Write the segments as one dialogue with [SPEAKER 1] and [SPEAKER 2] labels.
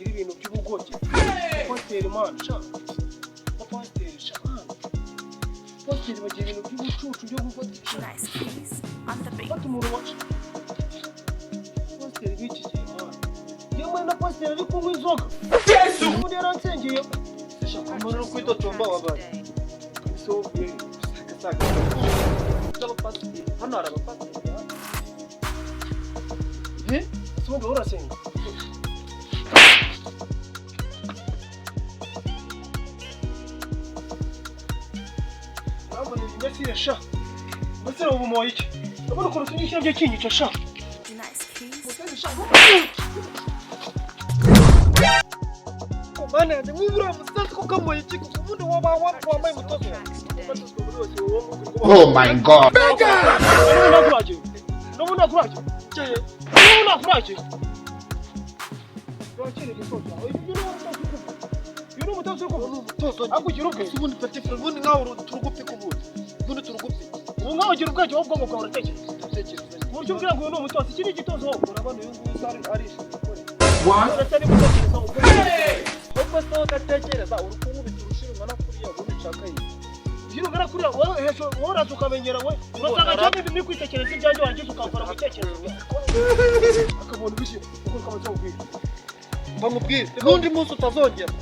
[SPEAKER 1] bagira ibintu by'ubugoge pasiteri man sha pasiteri sha pasiteri bagira ibintu by'ubucucu byo gufatisha fata umuntu wacu pasiteri b'iki gihe man yewe na pasiteri ari kunywa inzoga ubundi yaransengeye shaka umuntu kwitotomba wabaye kabisohoye saka pasiteri hano hari abapasiteri Sobe urasenga Nabone imbesire sha Mbese ubumoye iki Ndabona ukuntu tunyishyira byo kinyica sha Bana ndimubura musanze ko kamoye iki ubundi wambaye mutozo
[SPEAKER 2] Oh my god
[SPEAKER 1] Ndabona kuraje Yuru mutazo ko mutozo akugira ubwe ubundi petit frère ubundi nawe turugupi ubundi turugupi ngaho gira ubwe cyo bwo kwa uratekereza buryo bwira ngo no mutozo ikiri gitozo urabona uyu nguyu ari Ubwo so gatekereza urukungu biturushira na kuriya ubundi nshaka yi Yuru gara kuriya wowe hesho wora tukamenyera we urasanga cyane bimwe kwitekereza ibyanjye wangize ukafara gutekereza akabona bishye uko kamaze ubwira bamubwire ubundi munsi utazongera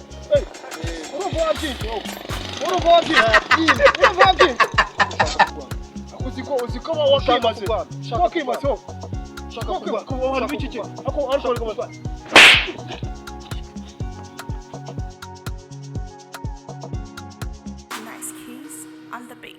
[SPEAKER 1] urumva wabyinje uziko wakimaze shaka kuba wari biki ako ariko reka
[SPEAKER 3] Nice keys on the beat.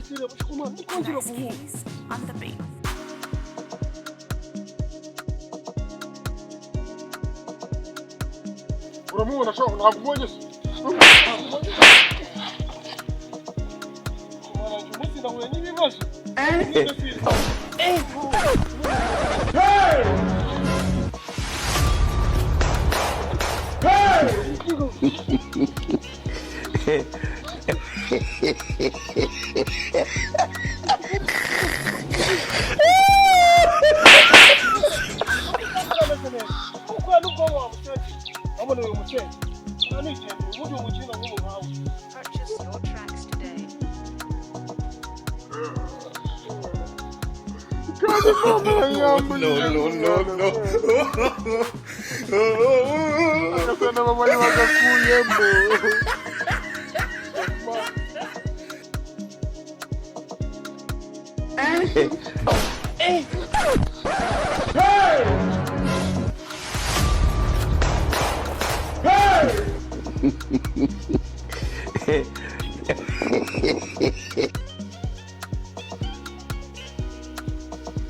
[SPEAKER 3] Nice keys on the beat.
[SPEAKER 1] uramubona sho ntabwo umunsi nahuye n'ibibazo
[SPEAKER 3] Purchase your tracks today.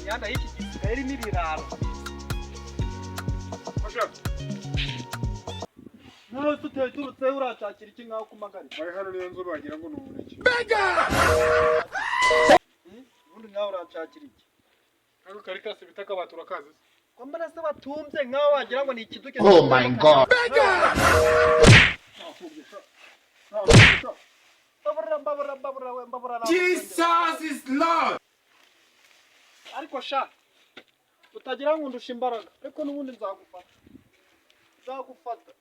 [SPEAKER 1] Yanda hiki gisirayeli n'ibiraro nawe tuteye turutse urashakira iki nkaho kumagari bari hano niyo nzu bagira ngo n'umuneke ubundi nawe urashakira iki ako kari kase bitaka batura kazi kwambara se batumze nkaho wagira ngo ni ikiduke
[SPEAKER 2] Oh my god
[SPEAKER 1] Jesus is Lord ariko sha utagira ngo ndusha imbaraga ariko nubundi nzagufata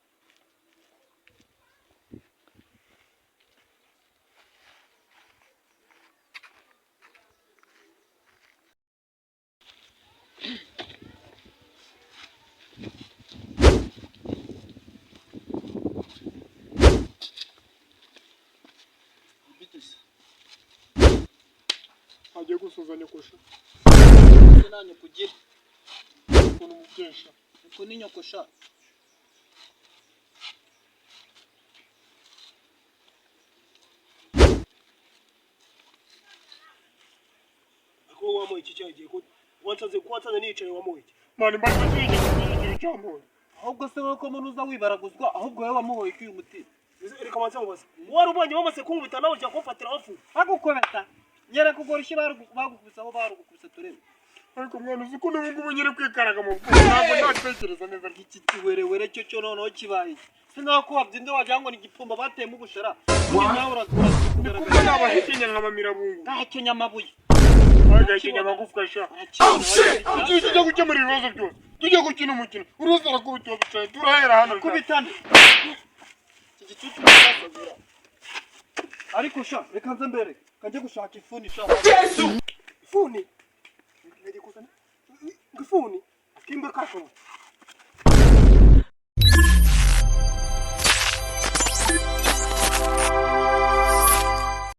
[SPEAKER 1] agiye gusuzanya kusha nanye kugira ukuntu mubwesha uko ni nyokosha ako wamo iki cyagiye ko wansaze nicaye wamo iki mani mbaje cy'igihe cyambo ahubwo se ko munuza wibaraguzwa ahubwo wewe wamuhoye iki umuti reka manze mubaze wari ubonye bamaze kunkubita nawe cyo kufatira wafu agukobeta nyera kugora iki bagukubisa aho barugukubisa turebe ariko mwana uzi ko n'ubu ngubu nyiri kwikaraga mu bwonko ntabwo natekereza neza
[SPEAKER 2] iki kiwerewere cyo noneho kibaye singa ko wabyinde wagira ngo ni igipfumba bateyemo ubushara undi nawe uragaragara
[SPEAKER 1] kuko nabahekenya nk'amamira bungu
[SPEAKER 2] gahekenya amabuye
[SPEAKER 1] agahekenya amagufwa sha tujya gukemura ibibazo byose tujya gukina umukino uruzi arakubita bicaye turahera hano
[SPEAKER 2] kubitane iki gicucu cyasabira ariko sha reka nze mbere kajye gushaka ifuni sha
[SPEAKER 1] ifuni ngikuzana ngifuni akimba kasho